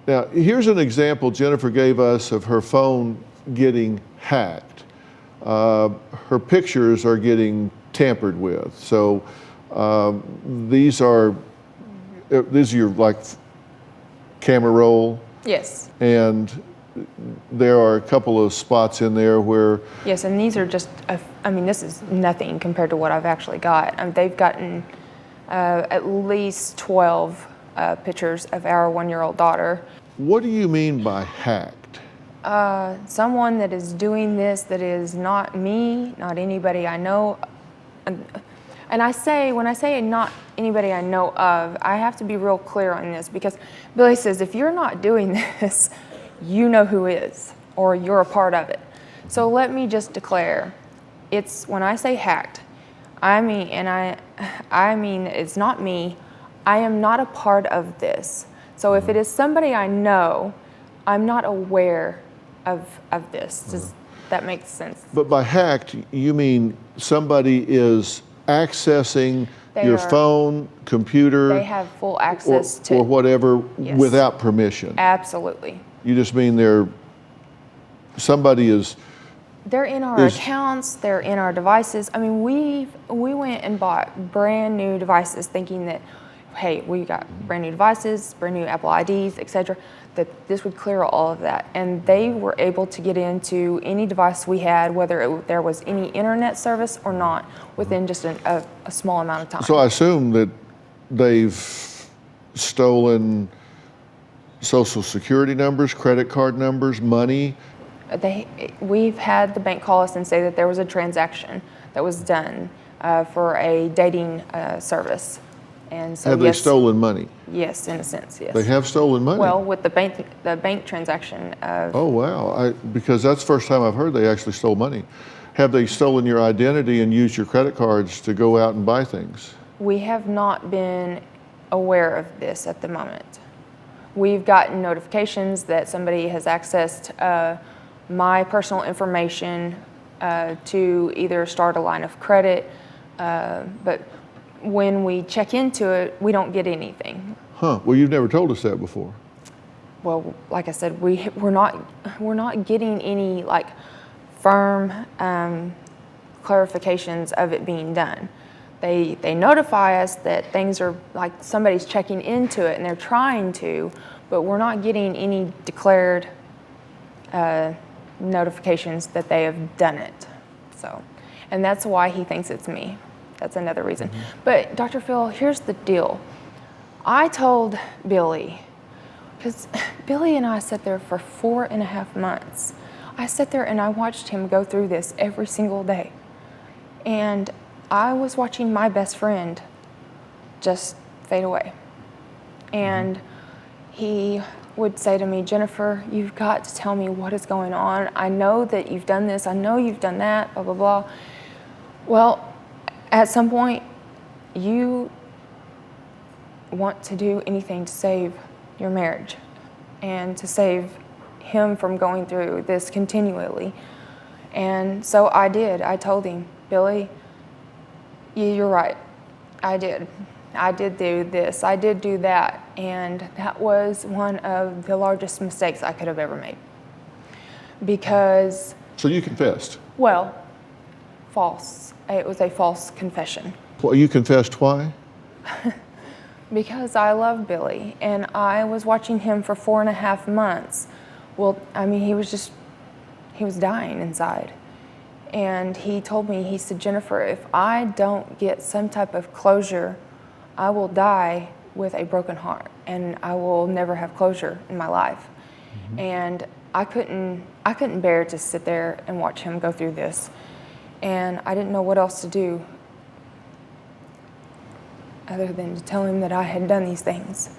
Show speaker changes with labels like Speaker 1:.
Speaker 1: Now, here's an example Jennifer gave us of her phone getting hacked. Her pictures are getting tampered with. So these are your like camera roll.
Speaker 2: Yes.
Speaker 1: And there are a couple of spots in there where...
Speaker 2: Yes, and these are just, this is nothing compared to what I've actually got. They've gotten at least 12 pictures of our 1-year-old daughter.
Speaker 1: What do you mean by hacked?
Speaker 2: Someone that is doing this that is not me, not anybody I know. And when I say not anybody I know of, I have to be real clear on this, because Billy says, if you're not doing this, you know who is, or you're a part of it. So let me just declare, when I say hacked, I mean it's not me. I am not a part of this. So if it is somebody I know, I'm not aware of this. Does that make sense?
Speaker 1: But by hacked, you mean somebody is accessing your phone, computer.
Speaker 2: They have full access to.
Speaker 1: Or whatever,
Speaker 2: yes,
Speaker 1: without permission.
Speaker 2: Absolutely.
Speaker 1: You just mean somebody is...
Speaker 2: They're in our accounts, they're in our devices. We went and bought brand new devices thinking that, hey, we got brand new devices, brand new Apple IDs, etc., that this would clear all of that. And they were able to get into any device we had, whether there was any internet service or not, within just a small amount of time.
Speaker 1: So I assume that they've stolen Social Security numbers, credit card numbers, money.
Speaker 2: We've had the bank call us and say that there was a transaction that was done for a dating service. And so,
Speaker 1: have they stolen money?
Speaker 2: Yes, in a sense, yes.
Speaker 1: They have stolen money?
Speaker 2: Well, with the bank transaction.
Speaker 1: Oh, wow. Because that's the first time I've heard they actually stole money. Have they stolen your identity and used your credit cards to go out and buy things?
Speaker 2: We have not been aware of this at the moment. We've gotten notifications that somebody has accessed my personal information to either start a line of credit, but when we check into it, we don't get anything.
Speaker 1: Huh. Well, you've never told us that before.
Speaker 2: Well, like I said, we're not getting any like firm clarifications of it being done. They notify us that things are like somebody's checking into it and they're trying to, but we're not getting any declared notifications that they have done it. So, and that's why he thinks it's me. That's another reason. Mm-hmm. But Dr. Phil, here's the deal. I told Billy, because Billy and I sat there for 4.5 months. I sat there and I watched him go through this every single day. And I was watching my best friend just fade away. And he would say to me, Jennifer, you've got to tell me what is going on. I know that you've done this. I know you've done that, blah, blah, blah. Well, at some point, you want to do anything to save your marriage and to save him from going through this continually. And so I did. I told him, Billy, you're right. I did do this. I did do that. And that was one of the largest mistakes I could have ever made. Because...
Speaker 1: So you confessed?
Speaker 2: Well, false. It was a false confession.
Speaker 1: Well, you confessed why?
Speaker 2: Because I love Billy, and I was watching him for 4.5 months. Well, he was dying inside. And he told me, he said, Jennifer, if I don't get some type of closure, I will die with a broken heart, and I will never have closure in my life. Mm-hmm. And I couldn't bear to sit there and watch him go through this. And I didn't know what else to do other than to tell him that I had done these things.